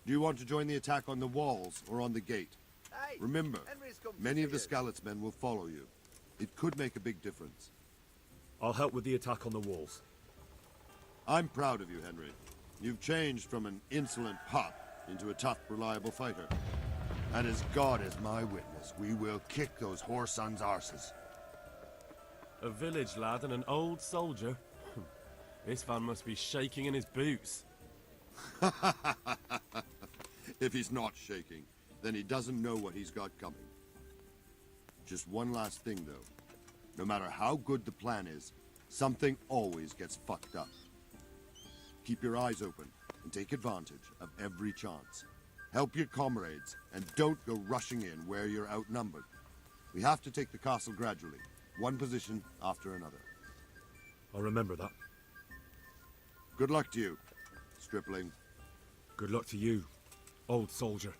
Do you want to join the attack on the walls or on the gate? Remember, many of the Skalitz men will follow you. It could make a big difference. I'll help with the attack on the walls. I'm proud of you, Henry. You've changed from an insolent pup into a tough, reliable fighter. And as God is my witness, we will kick those whore sons' arses. A village lad and an old soldier? This man must be shaking in his boots. If he's not shaking, then he doesn't know what he's got coming. Just one last thing, though. No matter how good the plan is, something always gets fucked up. Keep your eyes open and take advantage of every chance. Help your comrades, and don't go rushing in where you're outnumbered. We have to take the castle gradually, one position after another. I'll remember that. Good luck to you, stripling. Good luck to you, old soldier.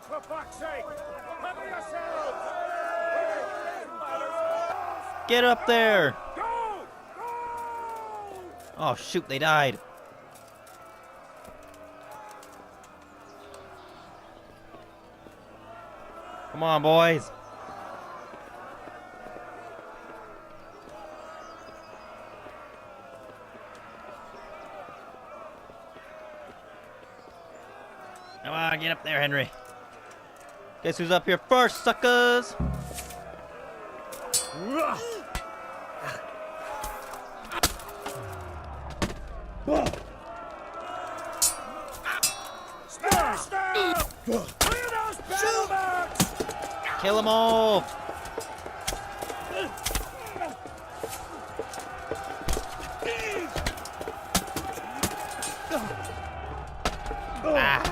For fuck's sake! Cover yourselves! Get up there! Go! Go! Oh shoot, they died. Come on, boys. Come on, get up there, Henry. Guess who's up here first, suckers? Stop! Clear those battlements! Kill them all! Ah.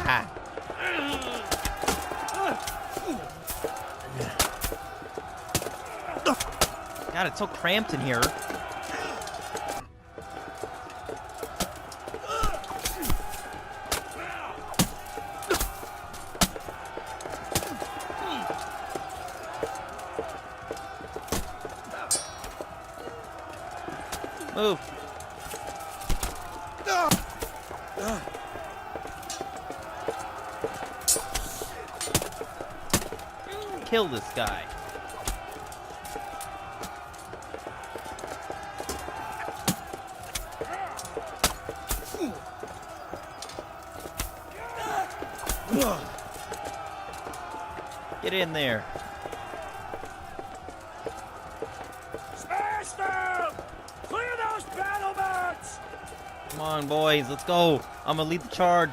God, it's so cramped in here. Move. Kill this guy. Get in there. Smash them! Clear those battlements! Come on, boys, let's go. I'm gonna lead the charge.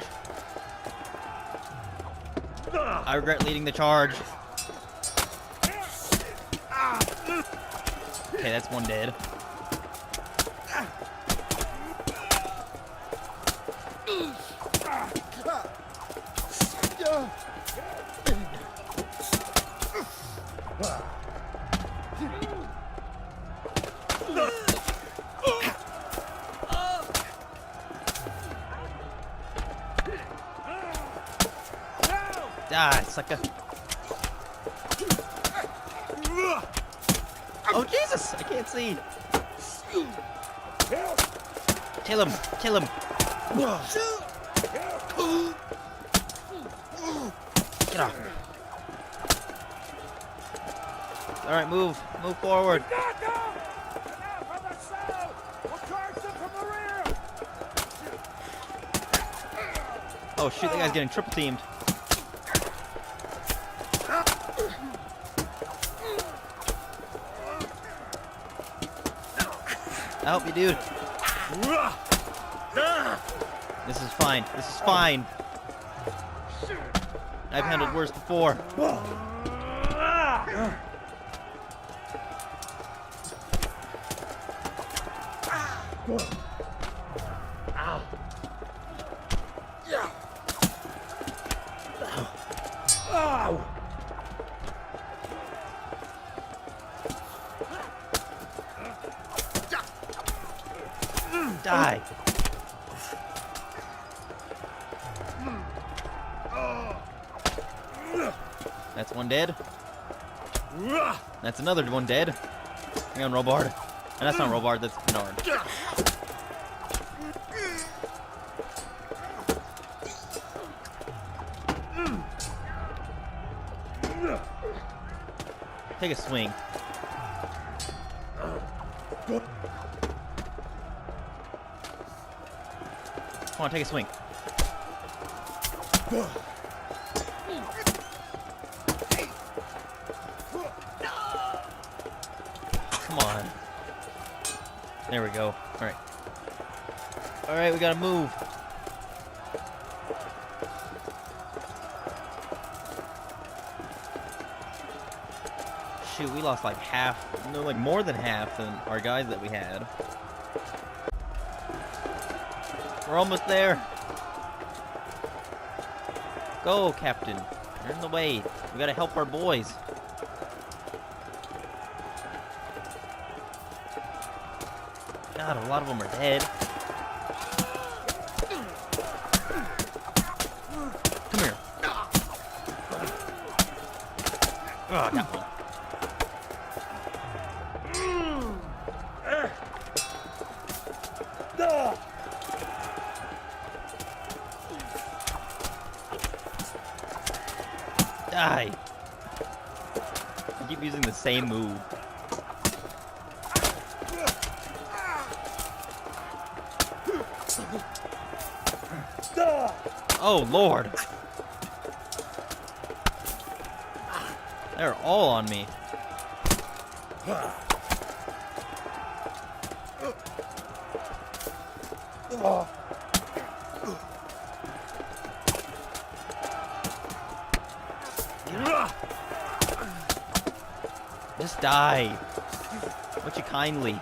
I regret leading the charge. Okay, that's one dead. Die, sucker. Oh, Jesus! I can't see. Kill him! Kill him! Get off me. Alright, move. Move forward. Got them! Now from the south! We'll charge them from the rear! Oh, shoot, that guy's getting triple teamed. I'll help you, dude. This is fine. This is fine. I've handled worse before. Die. That's one dead. That's another one dead. Hang on, Robard. And that's not Robard, that's Bernard. Take a swing. Come on, take a swing. Come on. There we go. Alright. Alright, we gotta move. Shoot, we lost like half, no, like more than half than our guys that we had. We're almost there. Go, Captain. You're in the way. We gotta help our boys. God, a lot of them are dead. Come here. Oh, I got one. Die. I keep using the same move. Oh, Lord. They're all on me. Just die. Would you kindly?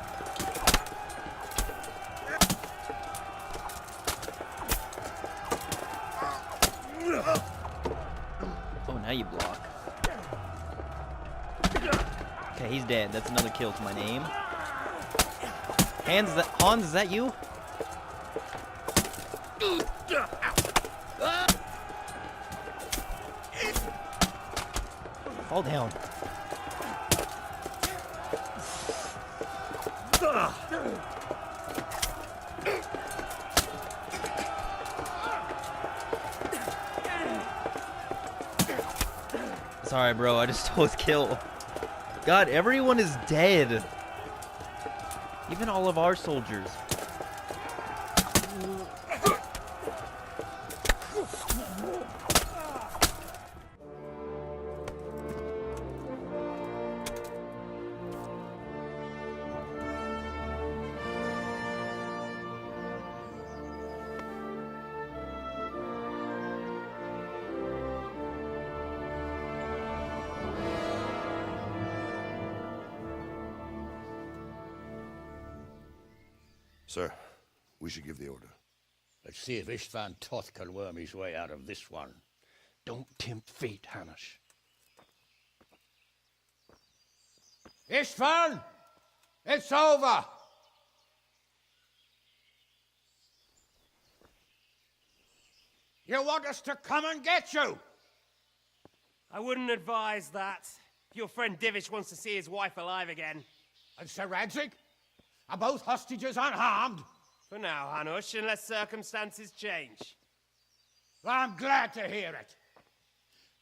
Oh, now you block. Okay, he's dead. That's another kill to my name. Hans, is that you? Fall down. Sorry, bro. I just stole his kill. God, everyone is dead. Even all of our soldiers. Sir, we should give the order. Let's see if Istvan Toth can worm his way out of this one. Don't tempt fate, Hanish. Istvan! It's over! You want us to come and get you? I wouldn't advise that. Your friend Divish wants to see his wife alive again. And Sir Radzig? Are both hostages unharmed? For now, Hanush, unless circumstances change. Well, I'm glad to hear it.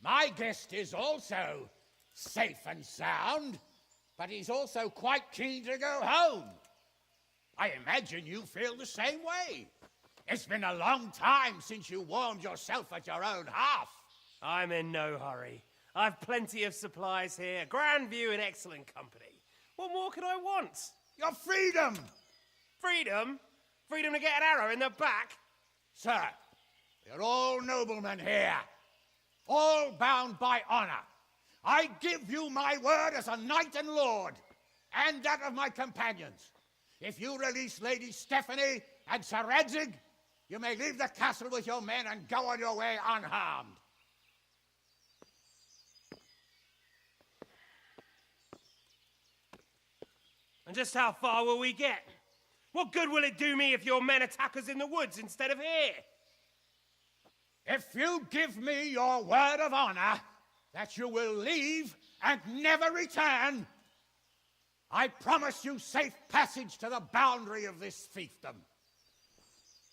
My guest is also safe and sound, but he's also quite keen to go home. I imagine you feel the same way. It's been a long time since you warmed yourself at your own hearth. I'm in no hurry. I've plenty of supplies here, grand view and excellent company. What more could I want? Your freedom! Freedom? Freedom to get an arrow in the back? Sir, we're all noblemen here, all bound by honor. I give you my word as a knight and lord, and that of my companions. If you release Lady Stephanie and Sir Radzig, you may leave the castle with your men and go on your way unharmed. And just how far will we get? What good will it do me if your men attack us in the woods instead of here? If you give me your word of honor that you will leave and never return, I promise you safe passage to the boundary of this fiefdom.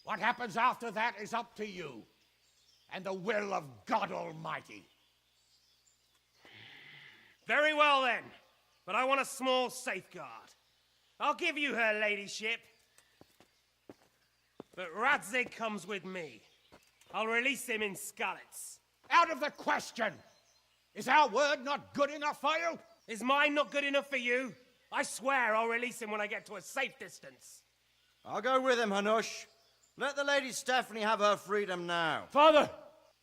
What happens after that is up to you and the will of God Almighty. Very well then, but I want a small safeguard. I'll give you her ladyship, but Radzig comes with me. I'll release him in Skalitz. Out of the question! Is our word not good enough for you? Is mine not good enough for you? I swear I'll release him when I get to a safe distance. I'll go with him, Hanush. Let the Lady Stephanie have her freedom now. Father!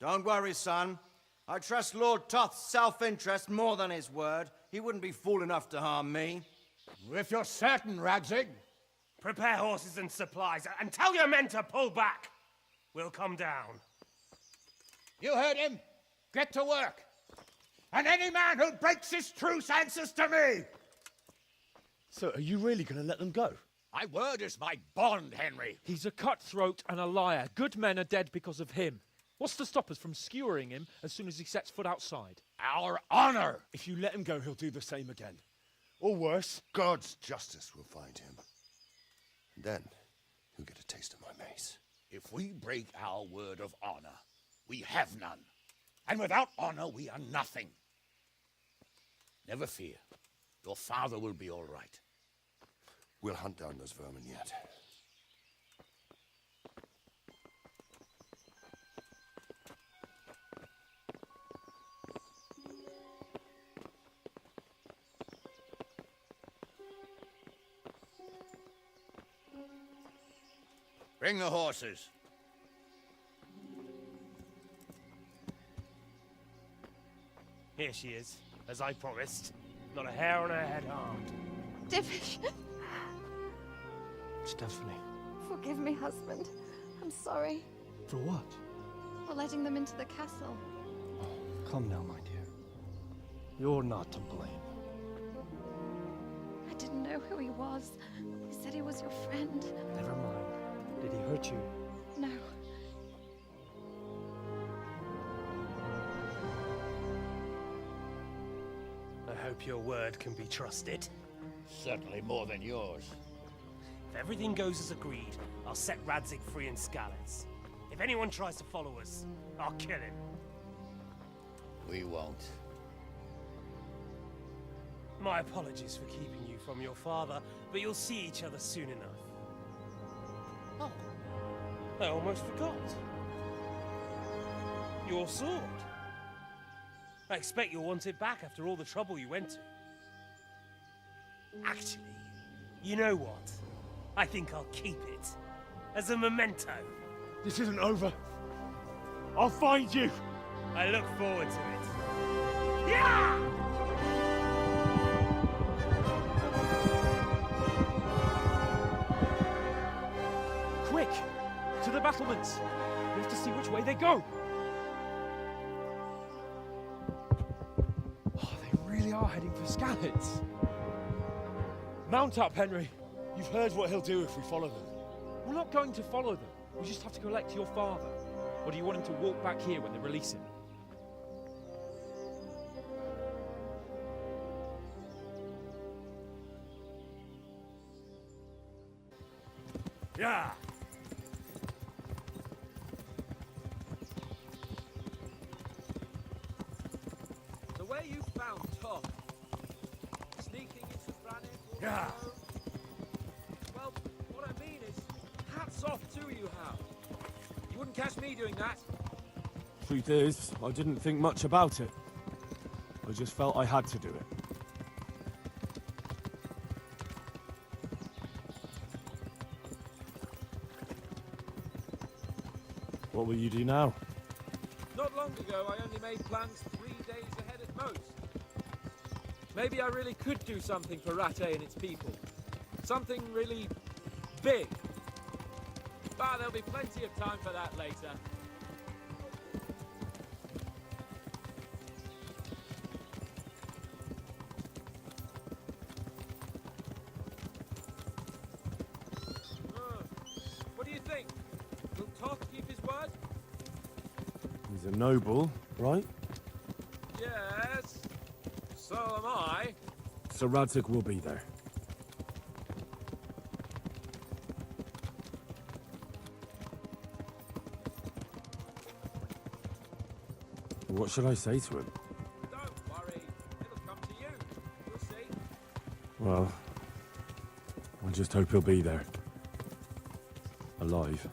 Don't worry, son. I trust Lord Toth's self-interest more than his word. He wouldn't be fool enough to harm me. If you're certain, Radzig. Prepare horses and supplies, and tell your men to pull back. We'll come down. You heard him. Get to work. And any man who breaks this truce answers to me. So, are you really going to let them go? My word is my bond, Henry. He's a cutthroat and a liar. Good men are dead because of him. What's to stop us from skewering him as soon as he sets foot outside? Our honor. If you let him go, he'll do the same again. Or worse. God's justice will find him. And then he'll get a taste of my mace. If we break our word of honor, we have none. And without honor, we are nothing. Never fear. Your father will be all right. We'll hunt down those vermin yet. Bring the horses. Here she is, as I promised. Not a hair on her head harmed. Divish, Stephanie. forgive me, husband. I'm sorry For what? for letting them into the castle. Come now, my dear. You're not to blame. I didn't know who he was. He said he was your friend. Never mind. Did he hurt you? No. I hope your word can be trusted. Certainly more than yours. If everything goes as agreed, I'll set Radzig free in Skalitz. If anyone tries to follow us, I'll kill him. We won't. My apologies for keeping you from your father, but you'll see each other soon enough. Oh, I almost forgot. Your sword. I expect you'll want it back after all the trouble you went to. Actually, you know what? I think I'll keep it. As a memento. This isn't over. I'll find you. I look forward to it. Yeah! Quick! To the battlements! We have to see which way they go! Oh, they really are heading for Skalitz. Mount up, Henry. You've heard what he'll do if we follow them. We're not going to follow them. We just have to collect your father. Or do you want him to walk back here when they release him? Yeah! The way you found Tom. Sneaking into Brannick. Yeah! Well, what I mean is, hats off to you, Hal. You wouldn't catch me doing that. Truth is, I didn't think much about it. I just felt I had to do it. What will you do now? Not long ago, I only made plans 3 days ahead at most. Maybe I really could do something for Rattay and its people. Something really big. But there'll be plenty of time for that later. What do you think? Will Toth keep his word? He's a noble, right? Yes. So am I. So Radzig will be there. What should I say to him? Don't worry. It'll come to you. You'll see. Well, I just hope he'll be there. Alive.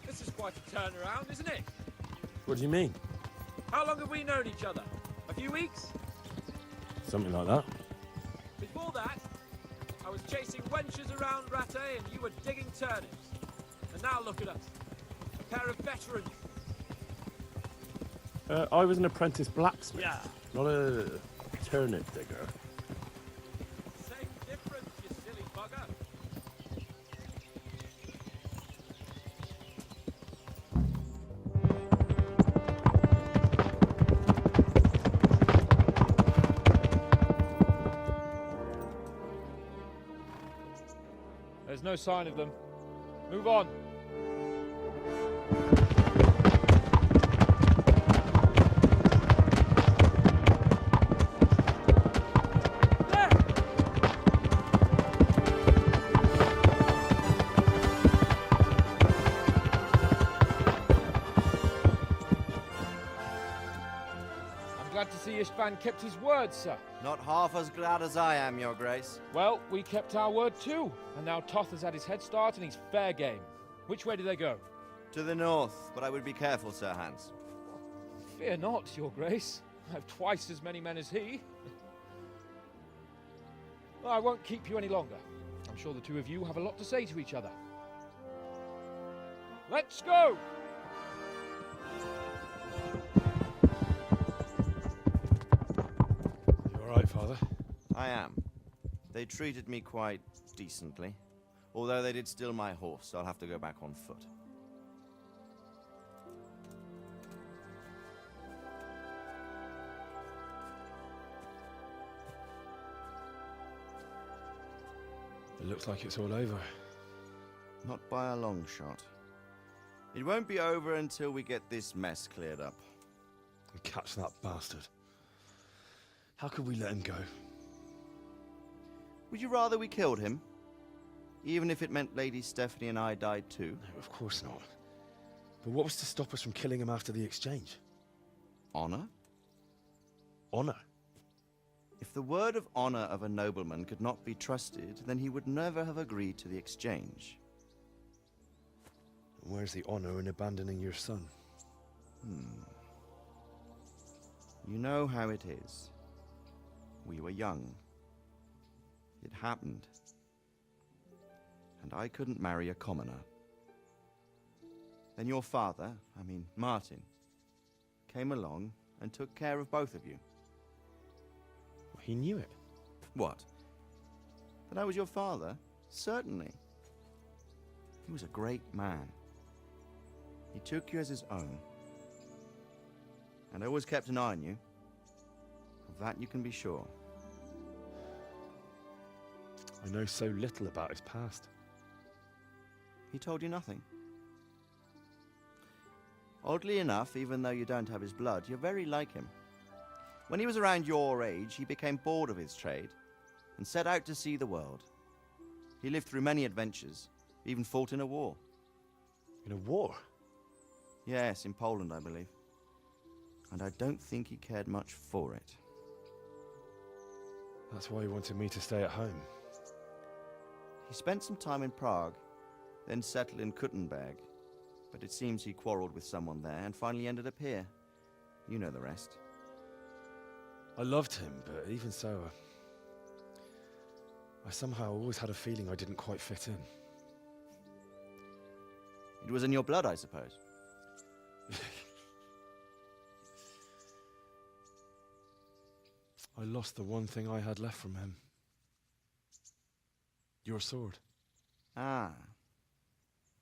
This is quite a turnaround, isn't it? What do you mean? How long have we known each other? A few weeks? Something like that? Before that, I was chasing wenches around Rattay and you were digging turnips. And now look at us. A pair of veterans. I was an apprentice blacksmith. Yeah. Not a turnip digger. Same difference, you silly bugger. There's no sign of them. Move on. Glad to see Ishvan kept his word, sir. Not half as glad as I am, Your Grace. Well, we kept our word too. And now Toth has had his head start and he's fair game. Which way do they go? To the north, but I would be careful, Sir Hans. Fear not, Your Grace. I have twice as many men as he. Well, I won't keep you any longer. I'm sure the two of you have a lot to say to each other. Let's go! Right, Father? I am. They treated me quite decently. Although they did steal my horse, so I'll have to go back on foot. It looks like it's all over. Not by a long shot. It won't be over until we get this mess cleared up. And catch that bastard. How could we let him go? Would you rather we killed him? Even if it meant Lady Stephanie and I died too? No, of course not. But what was to stop us from killing him after the exchange? Honor? Honor? If the word of honor of a nobleman could not be trusted, then he would never have agreed to the exchange. And where's the honor in abandoning your son? You know how it is. We were young. It happened. And I couldn't marry a commoner. Then your father, Martin, came along and took care of both of you. Well, he knew it. What? That I was your father? Certainly. He was a great man. He took you as his own. And always kept an eye on you. Of that you can be sure. I know so little about his past. He told you nothing? Oddly enough, even though you don't have his blood, you're very like him. When he was around your age, he became bored of his trade and set out to see the world. He lived through many adventures, even fought in a war. In a war? Yes, in Poland, I believe. And I don't think he cared much for it. That's why he wanted me to stay at home. He spent some time in Prague, then settled in Kuttenberg. But it seems he quarreled with someone there and finally ended up here. You know the rest. I loved him, but even so, I somehow always had a feeling I didn't quite fit in. It was in your blood, I suppose. I lost the one thing I had left from him. Your sword. Ah,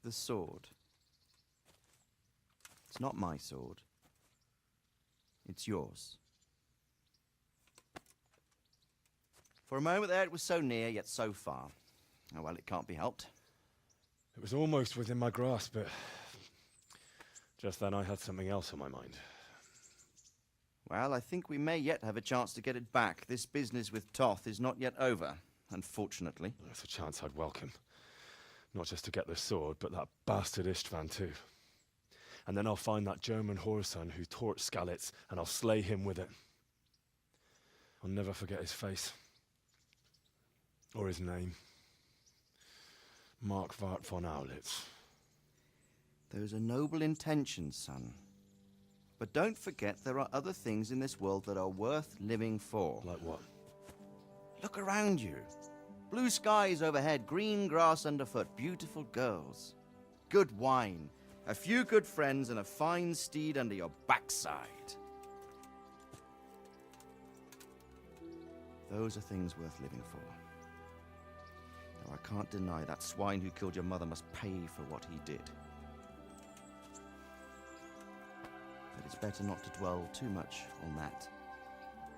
the sword. It's not my sword. It's yours. For a moment there, it was so near, yet so far. Oh, well, it can't be helped. It was almost within my grasp, but just then I had something else on my mind. Well, I think we may yet have a chance to get it back. This business with Toth is not yet over, unfortunately. That's a chance I'd welcome. Not just to get the sword, but that bastard Istvan too. And then I'll find that German whoreson who torched Skalitz, and I'll slay him with it. I'll never forget his face. Or his name. Markwart von Aulitz. Those are noble intentions, son. But don't forget there are other things in this world that are worth living for. Like what? Look around you. Blue skies overhead, green grass underfoot, beautiful girls. Good wine, a few good friends, and a fine steed under your backside. Those are things worth living for. Though I can't deny that swine who killed your mother must pay for what he did. But it's better not to dwell too much on that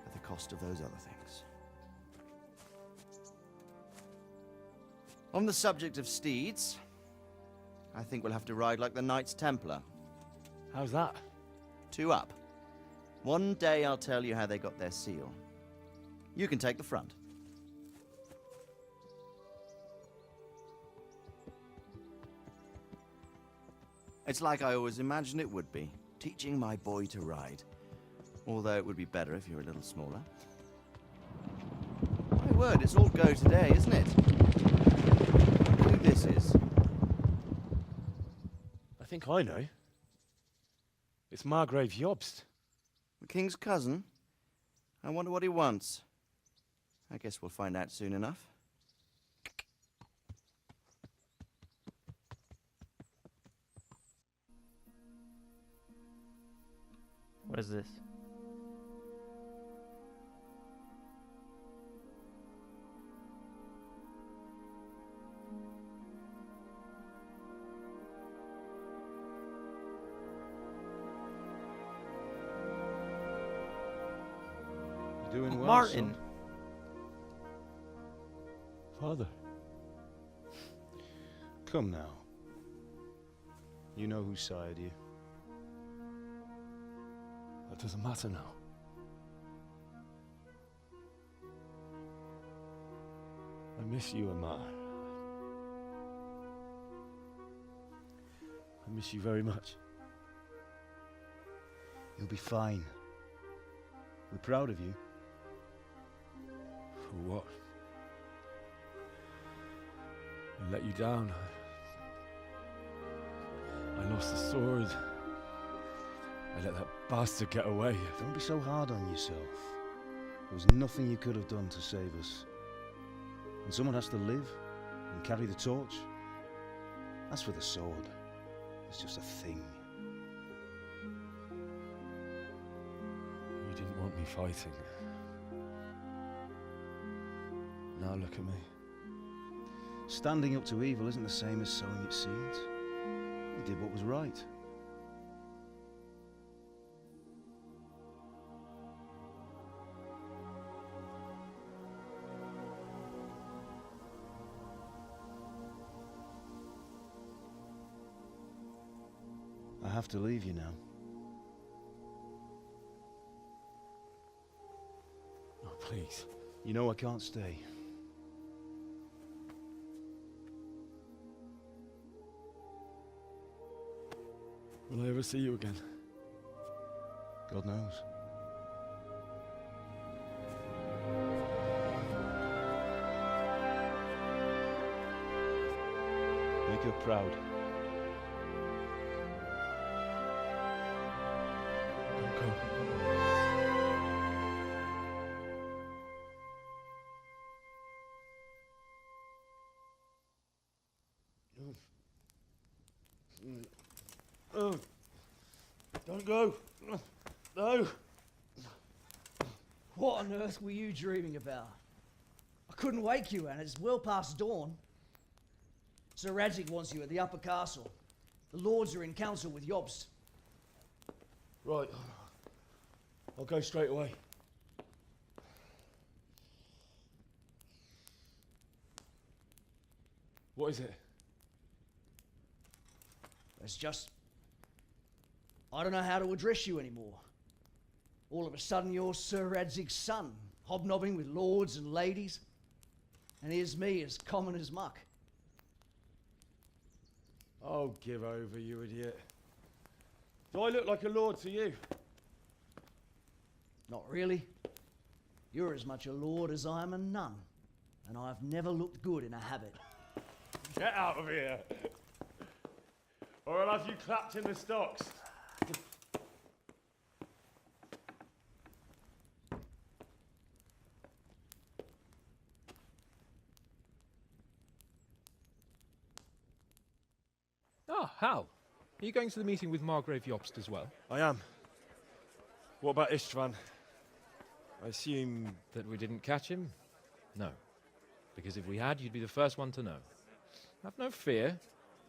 at the cost of those other things. On the subject of steeds, I think we'll have to ride like the Knights Templar. How's that? 2 up. One day I'll tell you how they got their seal. You can take the front. It's like I always imagined it would be, teaching my boy to ride. Although it would be better if you were a little smaller. My word, it's all go today, isn't it? Who this is? I think I know. It's Margrave Jobst. The king's cousin? I wonder what he wants. I guess we'll find out soon enough. What is this? You're doing well, Martin. son. Father. Come now. You know whose side you. That doesn't matter now. I miss you, Amar. I miss you very much. You'll be fine. We're proud of you. For what? I let you down. I lost the sword. I let that bastard get away. Don't be so hard on yourself. There was nothing you could have done to save us. And someone has to live and carry the torch. As for the sword, it's just a thing. You didn't want me fighting. Now look at me. Standing up to evil isn't the same as sowing its seeds. You did what was right. I have to leave you now. Oh, please. You know I can't stay. Will I ever see you again? God knows. Make her proud. Don't go. Oh, don't go. No. What on earth were you dreaming about? I couldn't wake you, and it's well past dawn. Sir Radzig wants you at the upper castle. The lords are in council with Jobst. Right. I'll go straight away. What is it? It's just... I don't know how to address you anymore. All of a sudden you're Sir Radzig's son, hobnobbing with lords and ladies. And here's me, as common as muck. Oh, give over, you idiot. Do I look like a lord to you? Not really. You're as much a lord as I am a nun. And I've never looked good in a habit. Get out of here! Or I'll have you clapped in the stocks. Ah, Hal. Are you going to the meeting with Margrave Jobst as well? I am. What about Istvan? I assume... That we didn't catch him? No. Because if we had, you'd be the first one to know. Have no fear.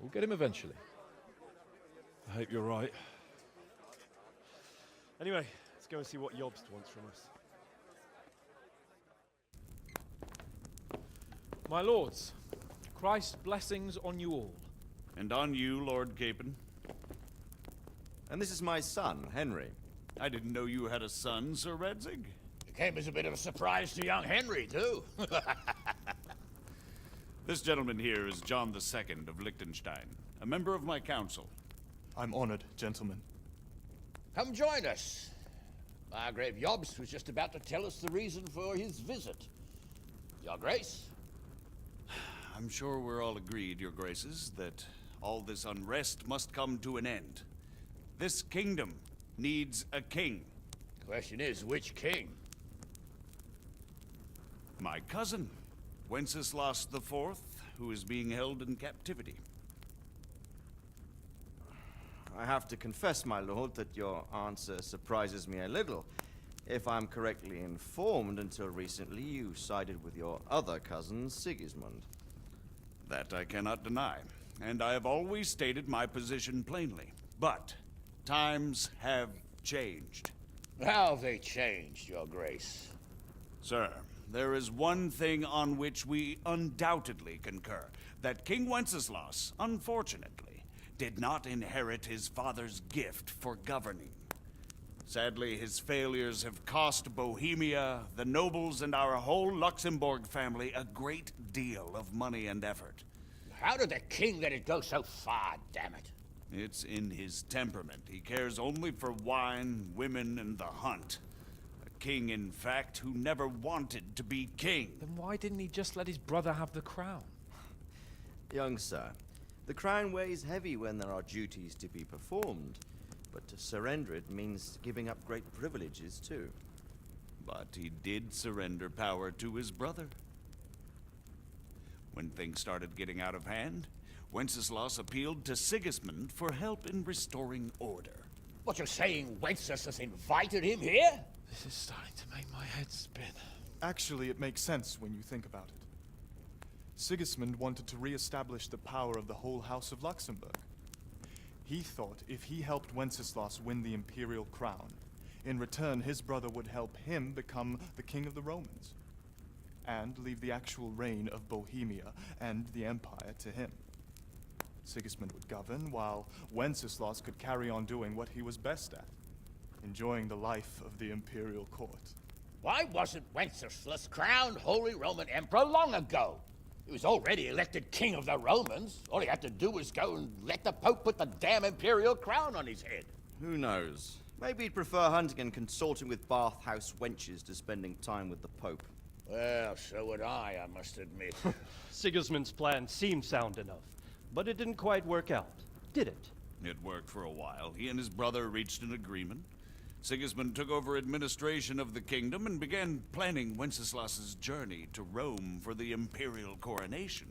We'll get him eventually. I hope you're right. Anyway, let's go and see what Jobst wants from us. My lords, Christ's blessings on you all. And on you, Lord Capon. And this is my son, Henry. I didn't know you had a son, Sir Radzig. It came as a bit of a surprise to young Henry, too. This gentleman here is John II of Liechtenstein, a member of my council. I'm honored, gentlemen. Come join us. Margrave Jobst was just about to tell us the reason for his visit. Your Grace? I'm sure we're all agreed, Your Graces, that all this unrest must come to an end. This kingdom needs a king. The question is, which king? My cousin, Wenceslas IV, who is being held in captivity. I have to confess, my lord, that your answer surprises me a little. If I'm correctly informed, until recently you sided with your other cousin, Sigismund. That I cannot deny, and I have always stated my position plainly. But times have changed. How have they changed, Your Grace? Sir, there is one thing on which we undoubtedly concur. That King Wenceslas, unfortunately, did not inherit his father's gift for governing. Sadly, his failures have cost Bohemia, the nobles, and our whole Luxembourg family a great deal of money and effort. How did the king let it go so far, damn it? It's in his temperament. He cares only for wine, women, and the hunt. A king, in fact, who never wanted to be king. Then why didn't he just let his brother have the crown? Young sir, the crown weighs heavy when there are duties to be performed, but to surrender it means giving up great privileges too. But he did surrender power to his brother. When things started getting out of hand, Wenceslas appealed to Sigismund for help in restoring order. What, you're saying Wenceslas invited him here? This is starting to make my head spin. Actually, it makes sense when you think about it. Sigismund wanted to re-establish the power of the whole House of Luxembourg. He thought if he helped Wenceslas win the imperial crown, in return his brother would help him become the king of the Romans, and leave the actual reign of Bohemia and the empire to him. Sigismund would govern, while Wenceslas could carry on doing what he was best at, enjoying the life of the imperial court. Why wasn't Wenceslas crowned Holy Roman Emperor long ago? He was already elected king of the Romans. All he had to do was go and let the Pope put the damn imperial crown on his head. Who knows? Maybe he'd prefer hunting and consorting with bathhouse wenches to spending time with the Pope. Well, so would I must admit. Sigismund's plan seemed sound enough, but it didn't quite work out, did it? It worked for a while. He and his brother reached an agreement. Sigismund took over administration of the kingdom and began planning Wenceslas's journey to Rome for the imperial coronation.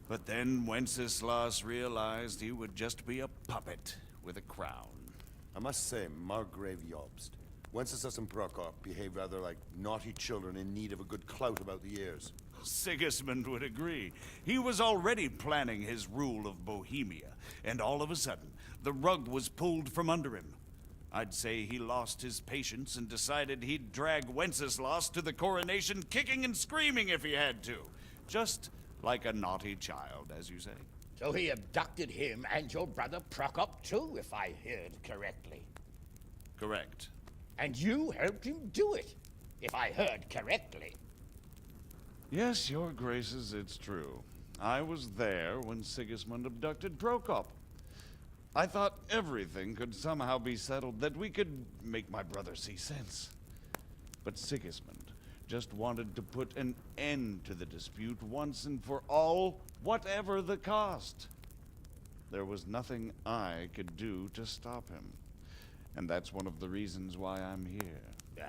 But then Wenceslas realized he would just be a puppet with a crown. I must say, Margrave Jobst, Wenceslas and Prokop behave rather like naughty children in need of a good clout about the ears. Sigismund would agree. He was already planning his rule of Bohemia, and all of a sudden, the rug was pulled from under him. I'd say he lost his patience and decided he'd drag Wenceslas to the coronation kicking and screaming if he had to. Just like a naughty child, as you say. So he abducted him and your brother Prokop too, if I heard correctly. Correct. And you helped him do it, if I heard correctly. Yes, your graces, it's true. I was there when Sigismund abducted Prokop. I thought everything could somehow be settled, that we could make my brother see sense. But Sigismund just wanted to put an end to the dispute once and for all, whatever the cost. There was nothing I could do to stop him. And that's one of the reasons why I'm here.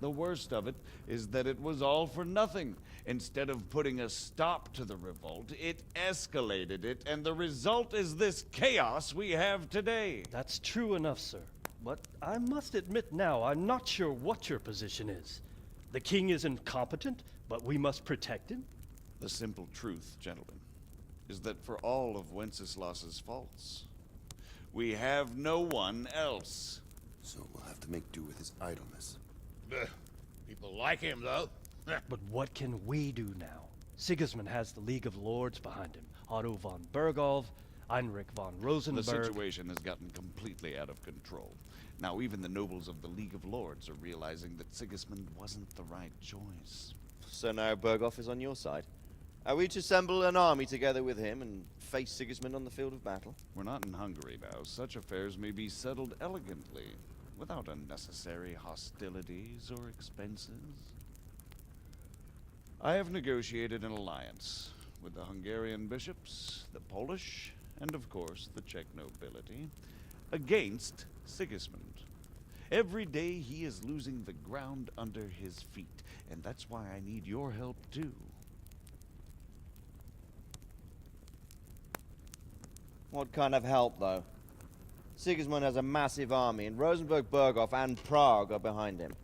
The worst of it is that it was all for nothing. Instead of putting a stop to the revolt, it escalated it, and the result is this chaos we have today. That's true enough, sir. But I must admit now, I'm not sure what your position is. The king is incompetent, but we must protect him? The simple truth, gentlemen, is that for all of Wenceslas's faults, we have no one else. So we'll have to make do with his idleness. People like him, though. But what can we do now? Sigismund has the League of Lords behind him. Otto von Bergholf, Heinrich von Rosenberg. The situation has gotten completely out of control. Now even the nobles of the League of Lords are realizing that Sigismund wasn't the right choice. So now Berghoff is on your side. Are we to assemble an army together with him and face Sigismund on the field of battle? We're not in Hungary now. Such affairs may be settled elegantly, without unnecessary hostilities or expenses. I have negotiated an alliance with the Hungarian bishops, the Polish, and of course the Czech nobility, against Sigismund. Every day he is losing the ground under his feet, and that's why I need your help too. What kind of help, though? Sigismund has a massive army, and Rosenberg, Berghoff, and Prague are behind him.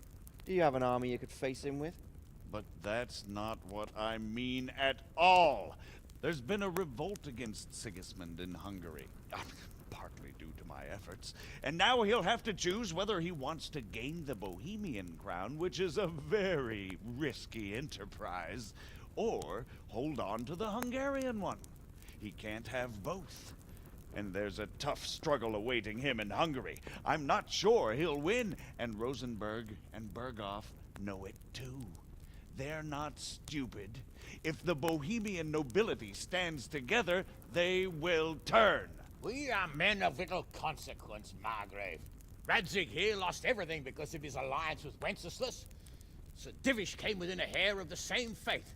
Do you have an army you could face him with? But that's not what I mean at all. There's been a revolt against Sigismund in Hungary, partly due to my efforts, and now he'll have to choose whether he wants to gain the Bohemian crown, which is a very risky enterprise, or hold on to the Hungarian one. He can't have both. And there's a tough struggle awaiting him in Hungary. I'm not sure he'll win, and Rosenberg and Berghoff know it too. They're not stupid. If the Bohemian nobility stands together, they will turn. We are men of little consequence, Margrave. Radzig here lost everything because of his alliance with Wenceslas. Sir Divish came within a hair of the same fate.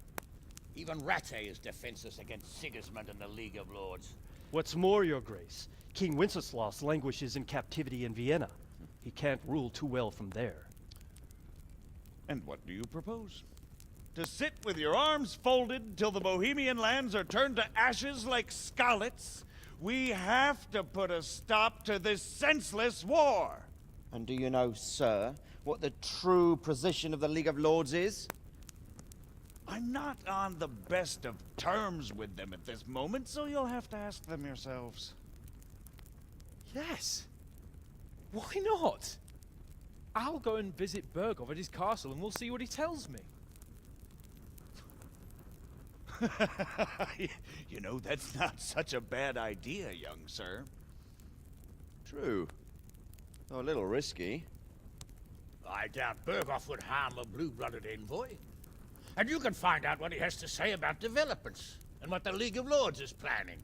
Even Rattay is defenseless against Sigismund and the League of Lords. What's more, your grace, King Wenceslas languishes in captivity in Vienna. He can't rule too well from there. And what do you propose? To sit with your arms folded till the Bohemian lands are turned to ashes like Skalitz? We have to put a stop to this senseless war. And do you know, sir, what the true position of the League of Lords is? I'm not on the best of terms with them at this moment, so you'll have to ask them yourselves. Yes. Why not? I'll go and visit Berghoff at his castle and we'll see what he tells me. You know, that's not such a bad idea, young sir. True. Though a little risky. I doubt Berghoff would harm a blue-blooded envoy. And you can find out what he has to say about developments and what the League of Lords is planning.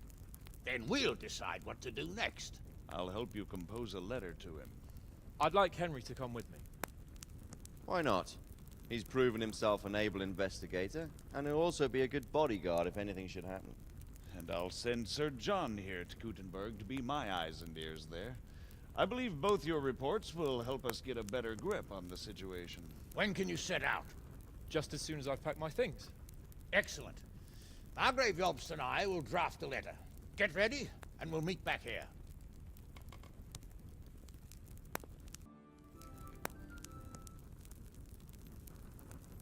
Then we'll decide what to do next. I'll help you compose a letter to him. I'd like Henry to come with me. Why not? He's proven himself an able investigator, and he'll also be a good bodyguard if anything should happen. And I'll send Sir John here to Gutenberg to be my eyes and ears there. I believe both your reports will help us get a better grip on the situation. When can you set out? Just as soon as I've packed my things. Excellent. Margrave Jobst and I will draft a letter. Get ready, and we'll meet back here.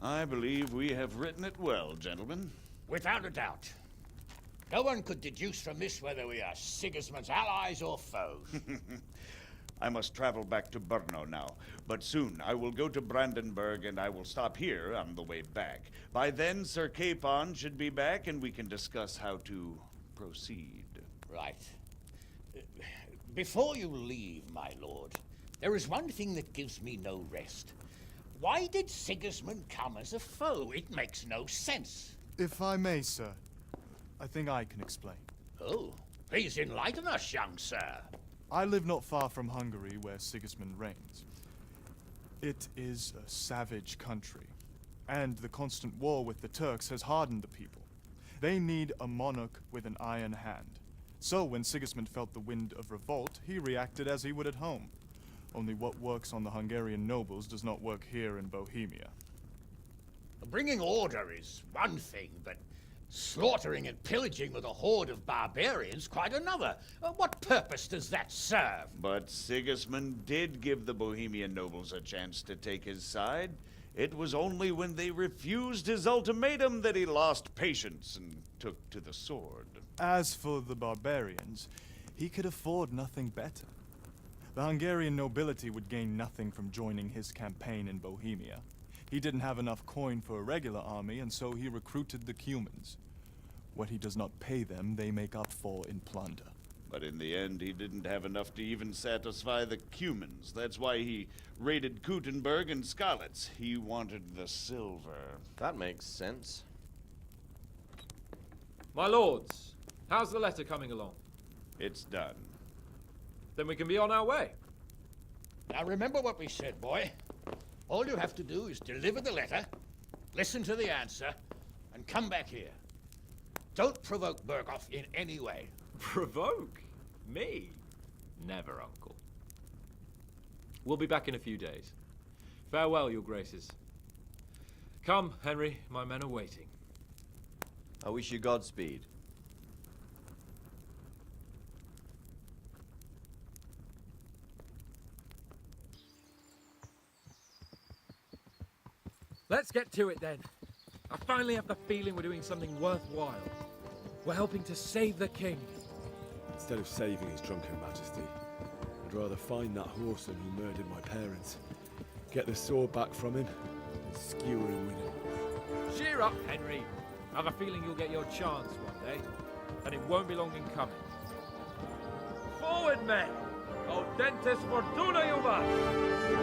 I believe we have written it well, gentlemen. Without a doubt. No one could deduce from this whether we are Sigismund's allies or foes. I must travel back to Brno now, but soon I will go to Brandenburg and I will stop here on the way back. By then, Sir Capon should be back and we can discuss how to proceed. Right. Before you leave, my lord, there is one thing that gives me no rest. Why did Sigismund come as a foe? It makes no sense. If I may, sir, I think I can explain. Oh, please enlighten us, young sir. I live not far from Hungary, where Sigismund reigns. It is a savage country, and the constant war with the Turks has hardened the people. They need a monarch with an iron hand. So when Sigismund felt the wind of revolt, he reacted as he would at home. Only what works on the Hungarian nobles does not work here in Bohemia. Bringing order is one thing, but slaughtering and pillaging with a horde of barbarians quite another. What purpose does that serve? But Sigismund did give the Bohemian nobles a chance to take his side. It was only when they refused his ultimatum that he lost patience and took to the sword. As for the barbarians, he could afford nothing better. The Hungarian nobility would gain nothing from joining his campaign in Bohemia. He didn't have enough coin for a regular army, and so he recruited the Cumans. What he does not pay them, they make up for in plunder. But in the end, he didn't have enough to even satisfy the Cumans. That's why he raided Gutenberg and Skalitz. He wanted the silver. That makes sense. My lords, how's the letter coming along? It's done. Then we can be on our way. Now remember what we said, boy. All you have to do is deliver the letter, listen to the answer, and come back here. Don't provoke Berghoff in any way. Provoke? Me? Never, Uncle. We'll be back in a few days. Farewell, your graces. Come, Henry, my men are waiting. I wish you Godspeed. Let's get to it then. I finally have the feeling we're doing something worthwhile. We're helping to save the king. Instead of saving his drunken majesty, I'd rather find that whoreson who murdered my parents, get the sword back from him, and skewer him with it. Cheer up, Henry. I have a feeling you'll get your chance one day, and it won't be long in coming. Forward, men! Audentes fortuna juvat!